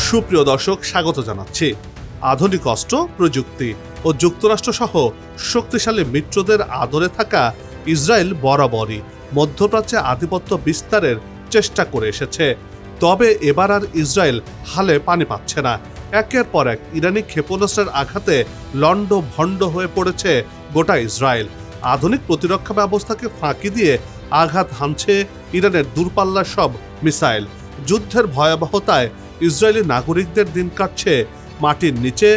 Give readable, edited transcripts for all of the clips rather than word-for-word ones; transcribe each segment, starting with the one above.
সুপ্রিয় দর্শক, স্বাগত জানাচ্ছি। আধুনিক অস্ত্র, প্রযুক্তি ও যুক্তরাষ্ট্র সহ শক্তিশালী মিত্রদের আদরে থাকা ইসরায়েল বরাবরই মধ্যপ্রাচ্যে আধিপত্য বিস্তারের চেষ্টা করে এসেছে। তবে এবার আর ইসরায়েল হালে পানি পাচ্ছে না। একের পর এক ইরানি ক্ষেপণাস্ত্রের আঘাতে লণ্ডভণ্ড হয়ে পড়েছে গোটা ইসরায়েল। আধুনিক প্রতিরক্ষা ব্যবস্থাকে ফাঁকি দিয়ে আঘাত হানছে ইরানের দূরপাল্লার সব মিসাইল। যুদ্ধের ভয়াবহতায় ইসরায়েলি নাগরিকদের দিন কাটছে মাটির নিচে,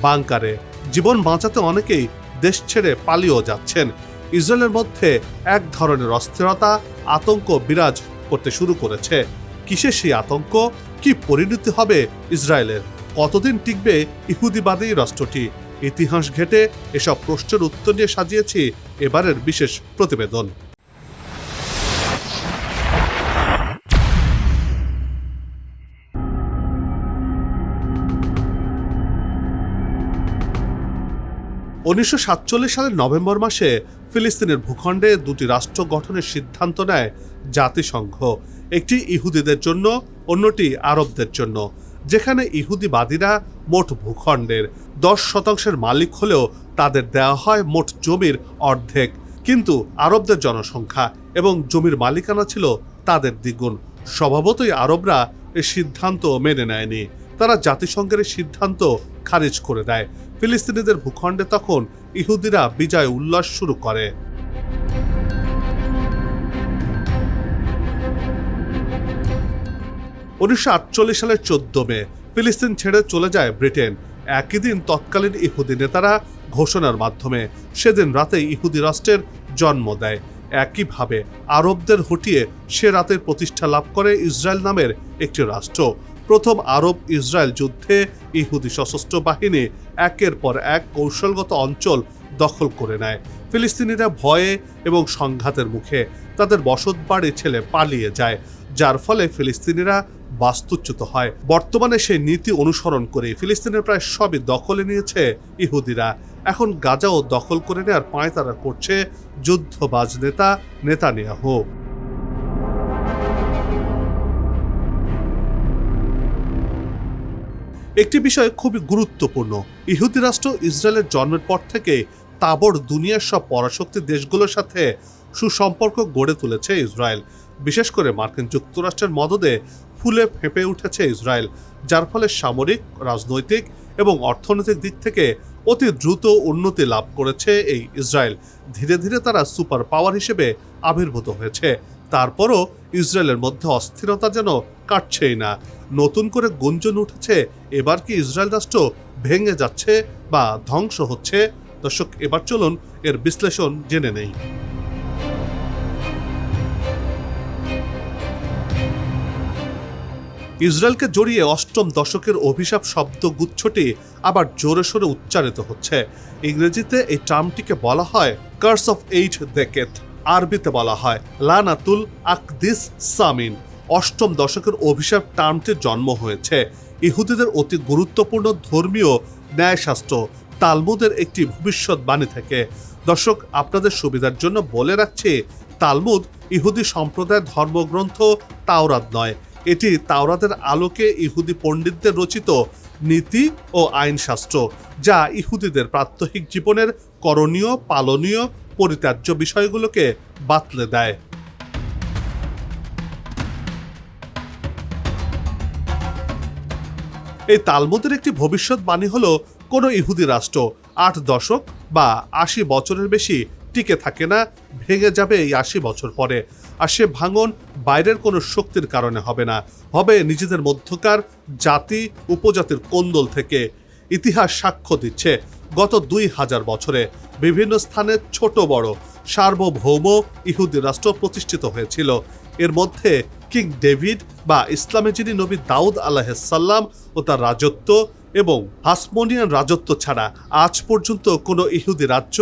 বাংকারে। জীবন বাঁচাতে অনেকেই দেশ ছেড়ে পালিয়েও যাচ্ছেন। ইসরায়েলের মধ্যে এক ধরনের অস্থিরতা, আতঙ্ক বিরাজ করতে শুরু করেছে। কিসের সেই আতঙ্ক? কি পরিণতি হবে ইসরায়েলের? কতদিন টিকবে ইহুদিবাদী রাষ্ট্রটি? ইতিহাস ঘেঁটে এসব প্রশ্নের উত্তর নিয়ে সাজিয়েছি এবারের বিশেষ প্রতিবেদন। উনিশশো 1947 সালের নভেম্বর মাসে ফিলিস্তিনের ভূখণ্ডে দুটি রাষ্ট্র গঠনের সিদ্ধান্ত নেয় জাতিসংঘ। একটি ইহুদিদের জন্য, অন্যটি আরবদের জন্য। যেখানে ইহুদিবাদীরা মোট ভূখণ্ডের 10% মালিক হলেও তাদের দেওয়া হয় মোট জমির অর্ধেক। কিন্তু আরবদের জনসংখ্যা এবং জমির মালিকানা ছিল তাদের দ্বিগুণ। স্বভাবতই আরবরা এই সিদ্ধান্ত মেনে নেয়নি। তারা জাতিসংঘের সিদ্ধান্ত খারিজ করে দেয়। ফিলিস্তিনিদের ভূখণ্ডে তখন ইহুদিরা বিজয় উল্লাস শুরু করে। উনিশশো 1948 সালের 14 মে ফিলিস্তিন ছেড়ে চলে যায় ব্রিটেন। একই দিন তৎকালীন ইহুদি নেতারা ঘোষণার মাধ্যমে সেদিন রাতে ইহুদি রাষ্ট্রের জন্ম দেয়। একইভাবে আরবদের হটিয়ে সে রাতের প্রতিষ্ঠা লাভ করে ইসরায়েল নামের একটি রাষ্ট্র। প্রথম আরব ইসরায়েল যুদ্ধে ইহুদি সশস্ত্র বাহিনী একের পর এক কৌশলগত অঞ্চল দখল করে নেয়। ফিলিস্তিনিরা ভয়ে এবং সংঘাতের মুখে তাদের বসত বাড়ি ছেড়ে পালিয়ে যায়, যার ফলে ফিলিস্তিনিরা বাস্তুচ্যুত হয়। বর্তমানে সেই নীতি অনুসরণ করে ফিলিস্তিনের প্রায় সবই দখলে নিয়েছে ইহুদিরা। এখন গাজাও দখল করে নেওয়ার পাঁয়তারা করছে যুদ্ধবাজ নেতা নেতানিয়াহু। একটি বিষয় খুবই গুরুত্বপূর্ণ। ইহুদি রাষ্ট্র ইসরায়েলের জন্মের পর থেকে তাবড় দুনিয়ার সব পরাশক্তি দেশগুলোর সাথে সুসম্পর্ক গড়ে তুলেছে ইসরায়েল। বিশেষ করে মার্কিন যুক্তরাষ্ট্রের মদদে ফুলে ফেঁপে উঠেছে ইসরায়েল, যার ফলে সামরিক, রাজনৈতিক এবং অর্থনৈতিক দিক থেকে অতি দ্রুত উন্নতি লাভ করেছে এই ইসরায়েল। ধীরে ধীরে তারা সুপার পাওয়ার হিসেবে আবির্ভূত হয়েছে। তারপরও ইসরায়েলের মধ্যে অস্থিরতা যেন কাটছেই না। নতুন করে গুঞ্জন উঠেছে, এবার কি ইসরায়েল রাষ্ট্র ভেঙে যাচ্ছে বা ধ্বংস হচ্ছে? দর্শক, এবার চলুন এর বিশ্লেষণ জেনে নেই। ইসরায়েলকে জড়িয়ে অষ্টম দশকের অভিশাপ শব্দগুচ্ছটি আবার জোরে সোরে উচ্চারিত হচ্ছে। ইংরেজিতে এই টার্মটিকে বলা হয় কার্স অফ 8 ডেকেড, আরবিতে বলা হয় লানাতুল আকদিস সামিন। অষ্টম দশকের অভিশাপ টার্মটির জন্ম হয়েছে ইহুদিদের অতি গুরুত্বপূর্ণ ধর্মীয় ন্যায়শাস্ত্র তালমুদের একটি ভবিষ্যৎবাণী থেকে। দর্শক, আপনাদের সুবিধার জন্য বলে রাখছি, তালমুদ ইহুদি সম্প্রদায়ের ধর্মগ্রন্থ তাওরাত নয়। এটি তাওরাতের আলোকে ইহুদি পণ্ডিতদের রচিত নীতি ও আইনশাস্ত্র, যা ইহুদিদের প্রাত্যহিক জীবনের করণীয়, পালনীয়, পরিত্যাজ্য বিষয়গুলোকে বাতলে দেয়। এই তালমুদের একটি ভবিষ্যৎবাণী হলো, কোনো ইহুদি রাষ্ট্র 8 দশক বা 80 বছরের বেশি টিকে থাকে না, ভেঙে যাবে এই 80 বছর পরে। আর সে ভাঙন বাইরের কোনো শক্তির কারণে হবে না, হবে নিজেদের মধ্যকার জাতি উপজাতির কোন্দল থেকে। ইতিহাস সাক্ষ্য দিচ্ছে, গত 2000 বছরে বিভিন্ন স্থানে ছোট বড় সার্বভৌম ইহুদি রাষ্ট্র প্রতিষ্ঠিত হয়েছিল। এর মধ্যে কিং ডেভিড বা ইসলামে যিনি নবী দাউদ আলাইহিসসালাম ও তার রাজত্ব এবং হাসমনিয়ান রাজত্ব ছাড়া আজ পর্যন্ত কোনো ইহুদি রাজ্য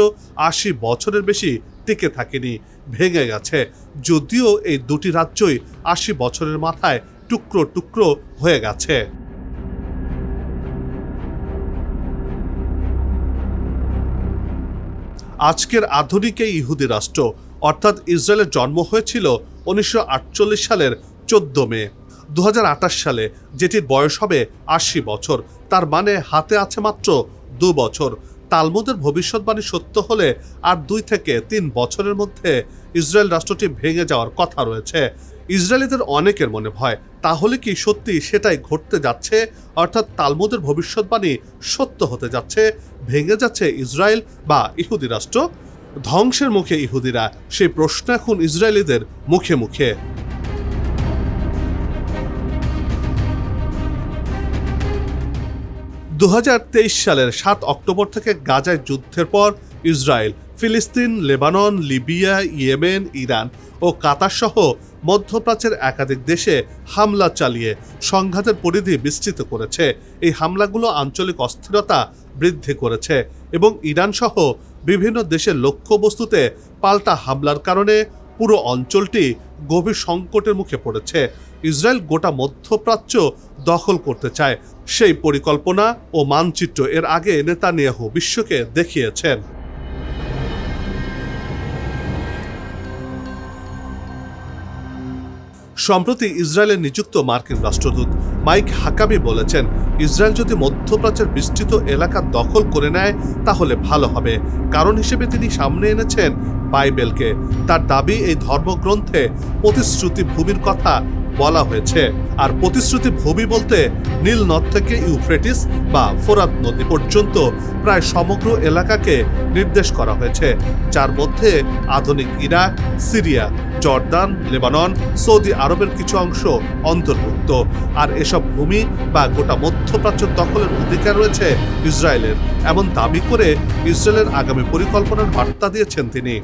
80 বছরের বেশি টিকে থাকেনি, ভেঙে গেছে। যদিও এই দুটি রাজ্যই 80 বছরের মাথায় টুকরো টুকরো হয়ে গেছে। আজকের আধুনিক এই ইহুদি রাষ্ট্র অর্থাৎ ইসরায়েলের জন্ম হয়েছিল 1948 সালের 14 মে। 2028 সালে যেটির বয়স হবে 80 বছর, তার মানে হাতে আছে মাত্র 2 বছর। তালমুদের ভবিষ্যৎবাণী সত্য হলে আর 2 থেকে 3 বছরের মধ্যে ইসরায়েল রাষ্ট্রটি ভেঙে যাওয়ার কথা রয়েছে। ইসরায়েলিদের অনেকের মনে ভয়, তাহলে কি সত্যি সেটাই ঘটতে যাচ্ছে? অর্থাৎ তালমুদের ভবিষ্যৎবাণী সত্য হতে যাচ্ছে, ভেঙে যাচ্ছে ইসরায়েল বা ইহুদি রাষ্ট্র? ধ্বংসের মুখে ইহুদিরা, সেই প্রশ্ন এখন ইসরায়েলিদের মুখে মুখে। 2023 সালের 7 অক্টোবর থেকে গাজায় যুদ্ধের পর ইসরায়েল ফিলিস্তিন, লেবানন, লিবিয়া, ইয়েমেন, ইরান ও কাতার সহ মধ্যপ্রাচ্যের একাধিক দেশে হামলা চালিয়ে সংঘাতের পরিধি বিস্তৃত করেছে। এই হামলাগুলো আঞ্চলিক অস্থিরতা বৃদ্ধি করেছে এবং ইরান সহ বিভিন্ন দেশের লক্ষ্যবস্তুতে পাল্টা হামলার কারণে পুরো অঞ্চলটি গভীর সংকটের মুখে পড়েছে। ইসরায়েল গোটা মধ্যপ্রাচ্য দখল করতে চায়, সেই পরিকল্পনা ও মানচিত্র এর আগে নেতানিয়াহু বিশ্বকে দেখিয়েছেন। সম্প্রতি ইসরায়েলের নিযুক্ত মার্কিন রাষ্ট্রদূত মাইক হাকাবি বলেছেন, ইসরায়েল যদি মধ্যপ্রাচ্যের বিস্তৃত এলাকা দখল করে নেয় তাহলে ভালো হবে। কারণ হিসেবে তিনি সামনে এনেছেন বাইবেলকে। তার দাবি, এই ধর্মগ্রন্থে প্রতিশ্রুতি ভূমির কথা বলা হয়েছে। আর প্রতিশ্রুতি ভূমি বলতে নীল নদ থেকে ইউফ্রেটিস বা ফোরাত নদী পর্যন্ত প্রায় সমগ্র এলাকাকে নির্দেশ করা হয়েছে, যার মধ্যে আধুনিক Iraq, Syria, Jordan, Lebanon, Saudi আরবের কিছু অংশ অন্তর্ভুক্ত। আর এসব ভূমি বা গোটা মধ্যপ্রাচ্য দখলের অধিকার রয়েছে ইসরায়েলের, এমন দাবি করে ইসরায়েলের আগামী পরিকল্পনার বার্তা দিয়েছেন তিনি।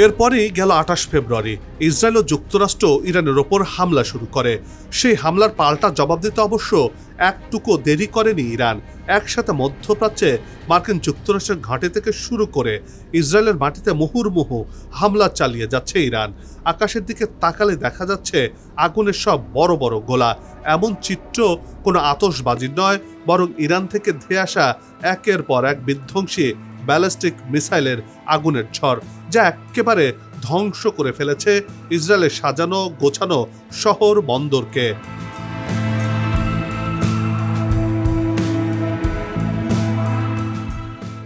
এরপরই গেল 28 ফেব্রুয়ারি ইসরায়েল ও যুক্তরাষ্ট্র ইরানের ওপর হামলা শুরু করে। সেই হামলার পাল্টা জবাব দিতে অবশ্য একটুকু দেরি করেনি ইরান। একসাথে মধ্যপ্রাচ্যে মার্কিন যুক্তরাষ্ট্রের ঘাঁটি থেকে শুরু করে ইসরায়েলের মাটিতে মুহুর্মুহু হামলা চালিয়ে যাচ্ছে ইরান। আকাশের দিকে তাকালে দেখা যাচ্ছে আগুনের সব বড় বড় গোলা। এমন চিত্র কোনো আতশবাজির নয়, বরং ইরান থেকে ধেয়ে আসা একের পর এক বিধ্বংসী ব্যালিস্টিক মিসাইলের আগুনের ঝড়, যা একেবারে ধ্বংস করে ফেলেছে ইসরায়েলের সাজানো গোছানো শহর বন্দরকে।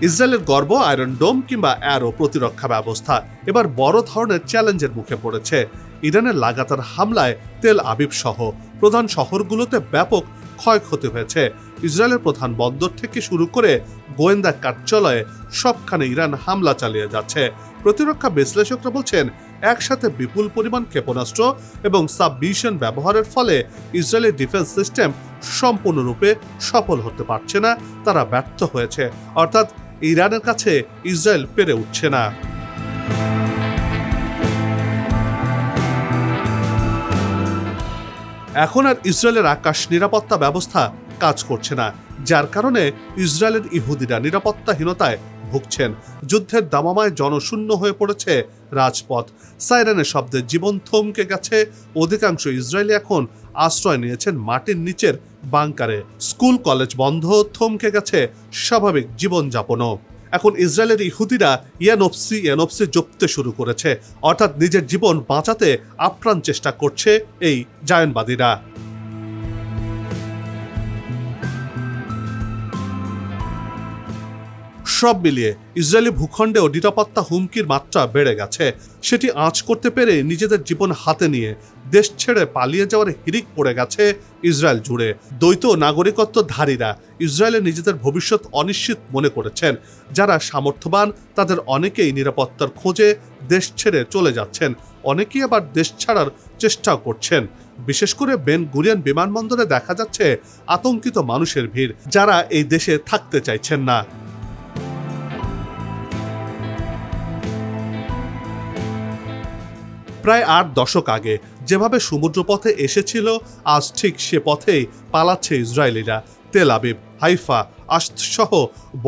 ইসরায়েলের গর্ব আয়রন ডোম কিংবা অ্যারো প্রতিরক্ষা ব্যবস্থা এবার বড় ধরনের চ্যালেঞ্জের মুখে পড়েছে। ইরানের লাগাতার হামলায় তেল আবিব সহ প্রধান শহরগুলোতে ব্যাপক ক্ষয়ক্ষতি হয়েছে। ইসরায়েলের প্রধান বন্দর থেকে শুরু করে গোয়েন্দা কার্যালয়ে সবখানে ইরান হামলা চালিয়ে যাচ্ছে। প্রতিরক্ষা বিশ্লেষকরা বলছেন, একসাথে বিপুল পরিমাণ ক্ষেপণাস্ত্র এবং সাবমিশন ব্যবহারের ফলে ইসরায়েলি ডিফেন্স সিস্টেম সম্পূর্ণরূপে সফল হতে পারছে না, তারা ব্যর্থ হয়েছে। অর্থাৎ ইরানের কাছে ইসরায়েল পেরে উঠছে না। এখন আর ইসরায়েলের আকাশ নিরাপত্তা ব্যবস্থা কাজ করছে না, যার কারণে ইসরায়েলের ইহুদিরা নিরাপত্তাহীনতায় ভুগছেন। যুদ্ধের দামামায় জনশূন্য হয়ে পড়েছে রাজপথ। সাইরেনের শব্দে জীবন থমকে গেছে। অধিকাংশ ইসরায়েলি এখন আশ্রয় নিয়েছেন মাটির নিচের বাংকারে। স্কুল কলেজ বন্ধ, থমকে গেছে স্বাভাবিক জীবনযাপনও। এখন ইসরায়েলের ইহুদিরা ইয়ানফসি জপতে শুরু করেছে, অর্থাৎ নিজের জীবন বাঁচাতে আপ্রাণ চেষ্টা করছে এই জায়নবাদীরা। সব মিলিয়ে ইসরায়েলি ভূখণ্ডেও নিরাপত্তা হুমকির মাত্রা বেড়ে গেছে। সেটি আঁচ করতে পেরে নিজেদের জীবন হাতে নিয়ে দেশ ছেড়ে পালিয়ে যাওয়ার হিড়িক পড়ে গেছে ইসরায়েল জুড়ে। দ্বৈত নাগরিকত্বধারীরা ইসরায়েলে নিজেদের ভবিষ্যৎ অনিশ্চিত মনে করেছেন। যারা সামর্থ্যবান তাদের অনেকেই নিরাপত্তার খোঁজে দেশ ছেড়ে চলে যাচ্ছেন, অনেকেই আবার দেশ ছাড়ার চেষ্টাও করছেন। বিশেষ করে বেন গুরিয়ন বিমানবন্দরে দেখা যাচ্ছে আতঙ্কিত মানুষের ভিড়, যারা এই দেশে থাকতে চাইছেন না। প্রায় 8 দশক আগে যেভাবে সমুদ্রপথে এসেছিল, আজ ঠিক সে পথেই পালাচ্ছে ইসরায়েলিরা। তেল আবিব, হাইফা, আশত সহ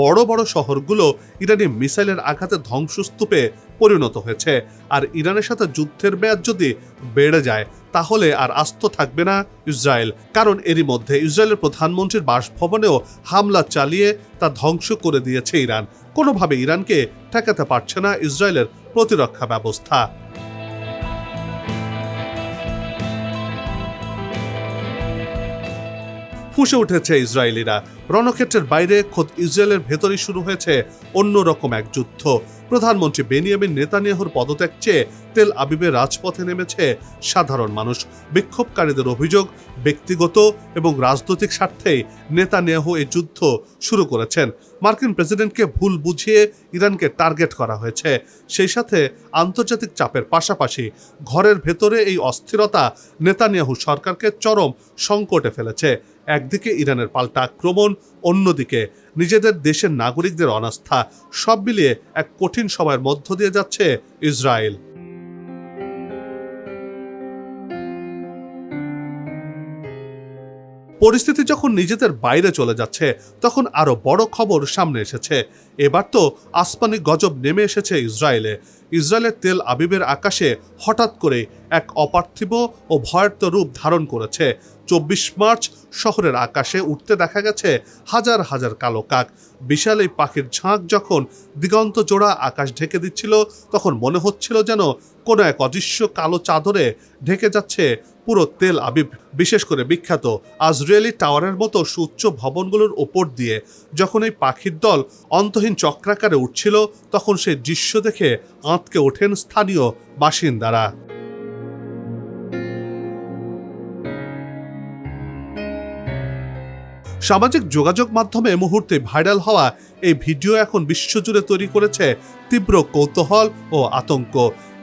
বড় বড় শহরগুলো ইরানি মিসাইলের আঘাতে ধ্বংসস্তূপে পরিণত হয়েছে। আর ইরানের সাথে যুদ্ধের মেয়াদ যদি বেড়ে যায় তাহলে আর আস্ত থাকবে না ইসরায়েল। কারণ এরই মধ্যে ইসরায়েলের প্রধানমন্ত্রীর বাসভবনেও হামলা চালিয়ে তা ধ্বংস করে দিয়েছে ইরান। কোনোভাবে ইরানকে ঠেকাতে পারছে না ইসরায়েলের প্রতিরক্ষা ব্যবস্থা। ফুঁসে উঠেছে ইসরায়েলিরা। রণক্ষেত্রের বাইরে খোদ ইসরায়েলের ভেতরেই শুরু হয়েছে অন্যরকম এক যুদ্ধ। প্রধানমন্ত্রী বেনিয়ামিন নেতানিয়াহুর পদত্যাগ চেয়ে তেল আবিবের রাজপথে নেমেছে সাধারণ মানুষ। বিক্ষোভকারীদের অভিযোগ, ব্যক্তিগত এবং রাজনৈতিক স্বার্থেই নেতানিয়াহু এই যুদ্ধ শুরু করেছেন। মার্কিন প্রেসিডেন্টকে ভুল বুঝিয়ে ইরানকে টার্গেট করা হয়েছে। সেই সাথে আন্তর্জাতিক চাপের পাশাপাশি ঘরের ভেতরে এই অস্থিরতা নেতানিয়াহু সরকারকে চরম সংকটে ফেলেছে। একদিকে ইরানের পাল্টা আক্রমণ, অন্যদিকে নিজেদের দেশের নাগরিকদের অনাস্থা, সব মিলিয়ে এক কঠিন সময়ের মধ্য দিয়ে যাচ্ছে ইসরায়েল। পরিস্থিতি যখন নিজেদের বাইরে চলে যাচ্ছে, তখন আরো বড় খবর সামনে এসেছে। এবার তো আসমানি গজব নেমে এসেছে ইসরায়েলে। ইসরায়েলের তেল আবিবের আকাশে হঠাৎ করে এক অপার্থিব ও ভয়ার্ত রূপ ধারণ করেছে। 24 মার্চ শহরের আকাশে উঠতে দেখা গেছে হাজার হাজার কালো কাক। বিশাল এই পাখির ঝাঁক যখন দিগন্ত জোড়া আকাশ ঢেকে দিচ্ছিল, তখন মনে হচ্ছিল যেন কোনো এক অদৃশ্য কালো চাদরে ঢেকে যাচ্ছে পুরো তেল আবিব। বিশেষ করে বিখ্যাত আজরিয়েলি টাওয়ারের মতো সুউচ্চ ভবনগুলোর ওপর দিয়ে যখন এই পাখির দল অন্তহীন চক্রাকারে উঠছিল, তখন সেই দৃশ্য দেখে আঁতকে ওঠেন স্থানীয় বাসিন্দারা। সামাজিক যোগাযোগ মাধ্যমে মুহূর্তে ভাইরাল হওয়া এই ভিডিও এখন বিশ্বজুড়ে তৈরি করেছে তীব্র কৌতূহল ও আতঙ্ক।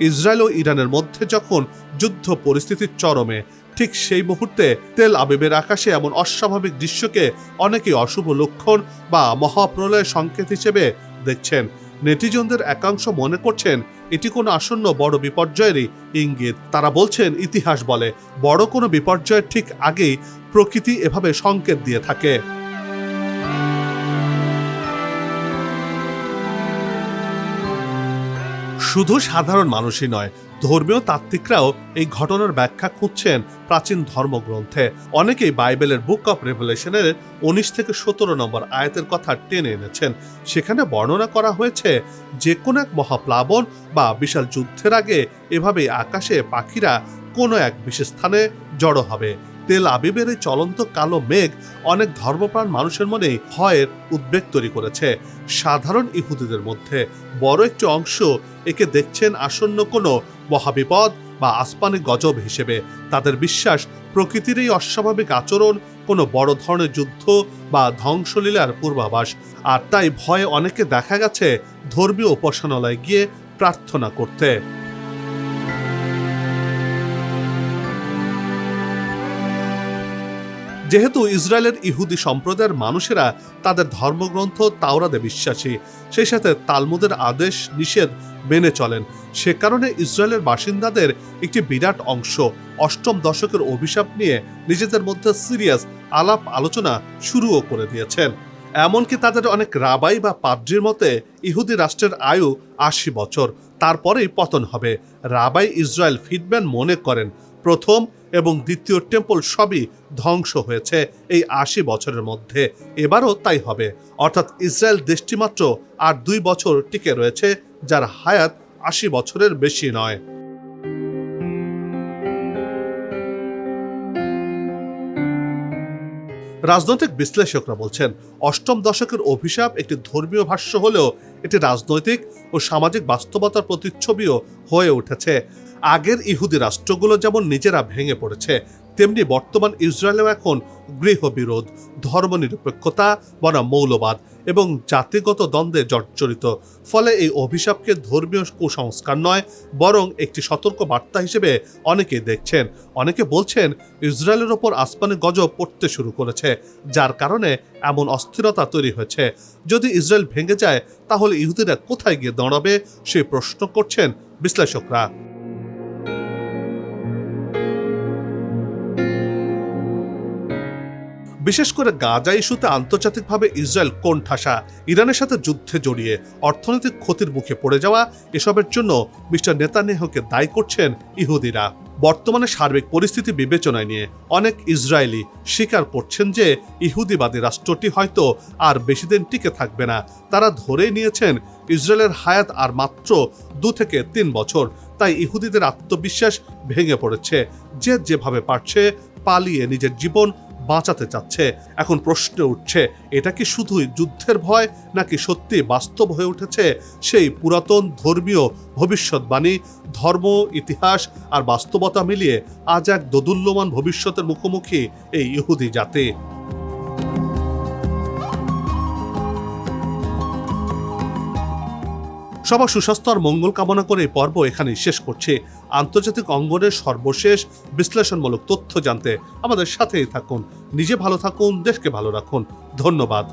ইসরায়েল ও ইরানের মধ্যে যখন যুদ্ধ পরিস্থিতির চরমে, ঠিক সেই মুহূর্তে তেল আবিবের আকাশে এমন অস্বাভাবিক দৃশ্যকে অনেকেই অশুভ লক্ষণ বা মহাপ্রলয়ের সংকেত হিসেবে দেখছেন। নেটিজনদের একাংশ মনে করছেন এটি কোনো আসন্ন বড় বিপর্যয়েরই ইঙ্গিত। তারা বলছেন, ইতিহাস বলে বড় কোনো বিপর্যয়ের ঠিক আগেই প্রকৃতি এভাবে সংকেত দিয়ে থাকে। শুধু সাধারণ মানুষই নয়, ধর্মীয় তাত্ত্বিকরাও এই ঘটনার ব্যাখ্যা খুঁজছেন প্রাচীন ধর্মগ্রন্থে। অনেকেই বাইবেলের বুক অফ রেভেলেশনের 19 থেকে 17 নম্বর আয়াতের কথা টেনে এনেছেন। সেখানে বর্ণনা করা হয়েছে যে কোনো এক মহাপ্লাবন বা বিশাল যুদ্ধের আগে এভাবেই আকাশে পাখিরা কোনো এক বিশেষ স্থানে জড়ো হবে। তেল আবিবের এই চলন্ত কালো মেঘ অনেক ধর্মপ্রাণ মানুষের মনে ভয়ের উদ্বেগ তৈরি করেছে। সাধারণ ইহুদিদের মধ্যে বড় একটি অংশ একে দেখছেন আসন্ন কোনো মহাবিপদ বা আসমানি গজব হিসেবে। তাদের বিশ্বাস, প্রকৃতির এই অস্বাভাবিক আচরণ কোনো বড় ধরনের যুদ্ধ বা ধ্বংসলীলার পূর্বাভাস। আর তাই ভয়ে অনেকে দেখা গেছে ধর্মীয় উপাসনালয়ে গিয়ে প্রার্থনা করতে। যেহেতু ইসরায়েলের ইহুদি সম্প্রদায়ের মানুষেরা তাদের ধর্মগ্রন্থ তাওরাতে বিশ্বাসী, সেই সাথে তালমুদের আদেশ নিষেধ মেনে চলেন, সে কারণে ইসরায়েলের বাসিন্দাদের একটি বিরাট অংশ 8ম দশকের অভিশাপ নিয়ে নিজেদের মধ্যে সিরিয়াস আলাপ আলোচনা শুরুও করে দিয়েছেন। এমনকি তাদের অনেক রাবাই বা পাদ্রির মতে ইহুদি রাষ্ট্রের আয়ু 80 বছর, তারপরেই পতন হবে। রাবাই ইসরায়েল ফিডম্যান মনে করেন প্রথম এবং দ্বিতীয় টেম্পল সবই ধ্বংস হয়েছে এই 80 বছরের মধ্যে। এবারও তাই হবে, অর্থাৎ ইসরায়েল দেশটি মাত্র আর 2 বছর টিকে রয়েছে, যার হায়াত 80 বছরের বেশি নয়। রাজনৈতিক বিশ্লেষকরা বলছেন 8ম দশকের অভিশাপ একটি ধর্মীয় ভাষ্য হলেও এটি রাজনৈতিক ও সামাজিক বাস্তবতার প্রতিচ্ছবিও হয়ে উঠেছে। আগের ইহুদি রাষ্ট্রগুলো যেমন নিজেরা ভেঙে পড়েছে, তেমনি বর্তমান ইসরায়েলেও এখন গৃহবিরোধ, ধর্মনিরপেক্ষতা বনাম মৌলবাদ এবং জাতিগত দ্বন্দ্বে জর্জরিত। ফলে এই অভিশাপকে ধর্মীয় কুসংস্কার নয়, বরং একটি সতর্ক বার্তা হিসেবে অনেকেই দেখছেন। অনেকে বলছেন ইসরায়েলের ওপর আসমানি গজব পড়তে শুরু করেছে, যার কারণে এমন অস্থিরতা তৈরি হয়েছে। যদি ইসরায়েল ভেঙে যায়, তাহলে ইহুদিরা কোথায় গিয়ে দাঁড়াবে, সেই প্রশ্ন করছেন বিশ্লেষকরা। বিশেষ করে গাজা ইস্যুতে আন্তর্জাতিকভাবে ইসরায়েল কোণঠাসা, ইরানের সাথে যুদ্ধে জড়িয়ে অর্থনৈতিক ক্ষতির মুখে পড়ে যাওয়া, এসবের জন্য মিস্টার নেতানিয়াহুকে দায়ী করছেন ইহুদিরা। বর্তমানে সার্বিক পরিস্থিতি বিবেচনায় নিয়ে অনেক ইসরায়েলি স্বীকার করছেন যে ইহুদিবাদী রাষ্ট্রটি হয়তো আর বেশি দিন টিকে থাকবে না। তারা ধরেই নিয়েছেন ইসরায়েলের হায়াত আর মাত্র 2 থেকে 3 বছর। তাই ইহুদিদের আত্মবিশ্বাস ভেঙে পড়েছে। যে যেভাবে পারছে পালিয়ে নিজের জীবন বাঁচাতে চাচ্ছে। এখন প্রশ্ন উঠছে, এটা কি শুধুই যুদ্ধের ভয়, নাকি সত্যি বাস্তব হয়ে উঠেছে সেই পুরাতন ধর্মীয় ভবিষ্যৎবাণী? ধর্ম, ইতিহাস আর বাস্তবতা মিলিয়ে আজ এক দোদুল্যমান ভবিষ্যতের মুখোমুখি এই ইহুদি জাতি। সবার সুস্বাস্থ্য আর মঙ্গল কামনা করে এই পর্ব এখানেই শেষ করছি। আন্তর্জাতিক অঙ্গনের সর্বশেষ বিশ্লেষণমূলক তথ্য জানতে আমাদের সাথেই থাকুন। নিজে ভালো থাকুন, দেশকে ভালো রাখুন। ধন্যবাদ।